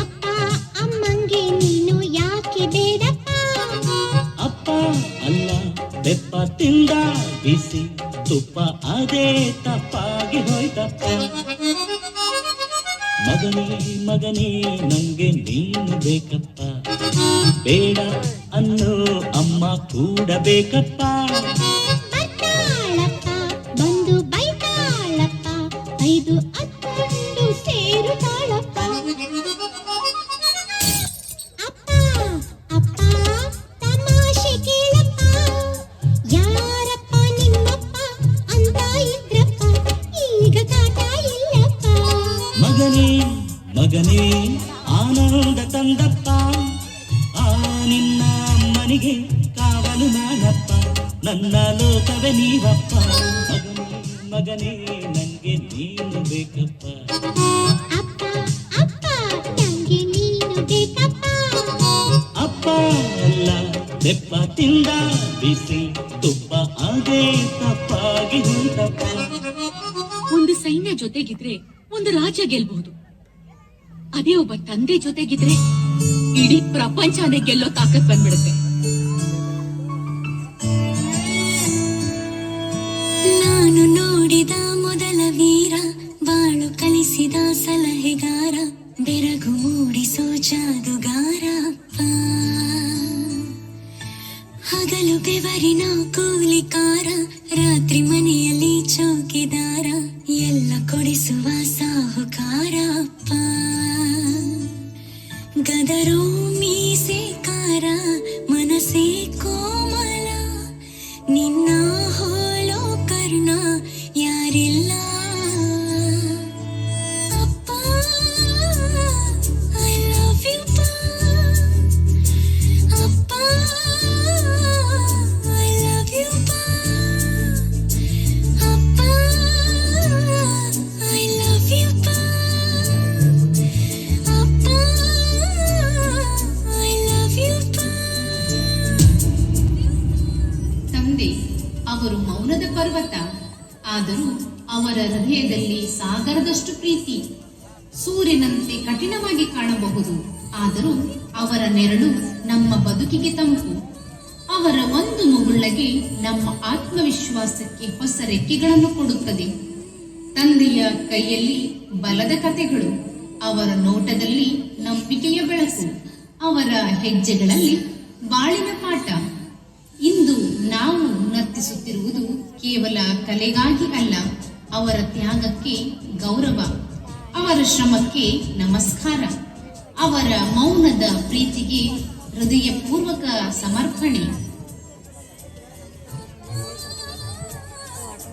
ಅಪ್ಪ ಅಮ್ಮಂಗೆ ನೀನು ಯಾಕೆ ಬೇಡಪ್ಪ? ಅಪ್ಪ ಅಲ್ಲ ಬೆಪ್ಪ ತಿಂದ ಬಿಸಿ ತುಪ್ಪ ಅದೇ ತಪ್ಪಾಗಿ ಹೋಯ್ತಪ್ಪ. ಮಗನೇ ಮಗನೇ ನಂಗೆ ನೀನು ಬೇಕಪ್ಪ, ಬೇಡ ಅನ್ನೋ ಅಮ್ಮ ಕೂಡ ಬೇಕಪ್ಪ. ಬರ್ತಾಳಪ್ಪ ಬಂದು ಬೈತಾಳಪ್ಪ, 5 10 ಸೇರುತ್ತಾಳಪ್ಪ. ಅಪ್ಪ ಅಪ್ಪ ತಮಾಷೆ ಕೇಳಪ್ಪ, ಯಾರಪ್ಪ ನಿಮ್ಮಪ್ಪ ಅಂತ ಇದ್ರಪ್ಪ, ಈಗ ಕಾಟ ಇಲ್ಲಪ್ಪ. ಮಗನೇ ಮಗನೇ ಆನಂದ ತಂದಪ್ಪ, ಆ ನಿನ್ನ ಅಮ್ಮನಿಗೆ ಕಾವಲು ನಾನಪ್ಪ, ನನ್ನ ಲೋಕವೇ ನೀವಪ್ಪ. ಮಗನೇ ಮಗನೇ ನಂಗೆ ನೀನು ಬೇಕಪ್ಪ. ಅಪ್ಪ ಅಪ್ಪ ನಂಗೆ ನೀನು ಬೇಕಪ್ಪ. ಅಪ್ಪ ಅಲ್ಲ ಬೆಪ್ಪ ತಿಂದ ಬಿಸಿ ತುಪ್ಪ ಅದೇ ತಪ್ಪಾಗಿ ಹೋಯ್ತಪ್ಪ. ಒಂದು ಸೈನ್ಯ ಜೊತೆಗಿದ್ರೆ ಒಂದು ರಾಜ್ಯ ಗೆಲ್ಬಹುದು. ಅದೇ ಒಬ್ಬ ತಂದೆ ಜೊತೆಗಿದ್ರೆ ಇಡೀ ಪ್ರಪಂಚನೇ ಗೆಲ್ಲೋ ತಾಕತ್ ಬಂದ್ಬಿಡುತ್ತೆ. ನಾನು ನೋಡಿದ ಮೊದಲ ವೀರ, ಬಾಳು ಕಲಿಸಿದ ಸಲಹೆಗಾರ, ಬೆರಗು ಮೂಡಿಸೋ ಜಾದುಗಾರ ಅಪ್ಪ. ಹಗಲು ಬೆವರಿನ ಕೂಲಿಕಾರ, ರಾತ್ರಿ ಮನೆಯಲ್ಲಿ ಚೌಕಿದಾರ, ಎಲ್ಲ ಕೊಡಿಸುವ ಸಾಹುಕಾರ ಅಪ್ಪ. ಗದರೋ ಮೀಸೆಕಾರ, ಮನಸ್ಸೇ ಕೋಮಲ, ನಿನ್ನ ಹೋಲೋ ಕರ್ಣ ಯಾರಿಲ್ಲ. ಅಪ್ಪ ಐ ಲವ್ ಯು ಪಾ, ಅಪ್ಪ ಐ ಲವ್ ಯು ಪಾ, ಅಪ್ಪ ಐ ಲವ್ ಯು ಪಾ, ಅಪ್ಪ ಐ ಲವ್ ಯು ಪಾ. ತಂದೆ ಅವರು ಮೌನದ ಪರ್ವತ, ಆದರೂ ಅವರ ಹೃದಯದಲ್ಲಿ ಸಾಗರದಷ್ಟು ಪ್ರೀತಿ. ಸೂರ್ಯನಂತೆ ಕಠಿಣವಾಗಿ ಕಾಣಬಹುದು, ಆದರೂ ಅವರ ನೆರಳು ನಮ್ಮ ಬದುಕಿಗೆ ತಂಪು. ಅವರ ಒಂದು ಮುಗುಳ್ನಗೆ ನಮ್ಮ ಆತ್ಮವಿಶ್ವಾಸಕ್ಕೆ ಹೊಸ ರೆಕ್ಕೆಗಳನ್ನು ಕೊಡುತ್ತದೆ. ತಂದೆಯ ಕೈಯಲ್ಲಿ ಬಲದ ಕಥೆಗಳು, ಅವರ ನೋಟದಲ್ಲಿ ನಂಬಿಕೆಯ ಬೆಳಕು, ಅವರ ಹೆಜ್ಜೆಗಳಲ್ಲಿ ಬಾಳಿನ ಪಾಠ. ಇಂದು ನಾವು ನರ್ತಿಸುತ್ತಿರುವುದು ಕೇವಲ ಕಲೆಗಾಗಿ ಅಲ್ಲ, ಅವರ ತ್ಯಾಗಕ್ಕೆ ಗೌರವ, ಅವರ ಶ್ರಮಕ್ಕೆ ನಮಸ್ಕಾರ, ಅವರ ಮೌನದ ಪ್ರೀತಿಗೆ ಹೃದಯಪೂರ್ವಕ ಸಮರ್ಪಣೆ.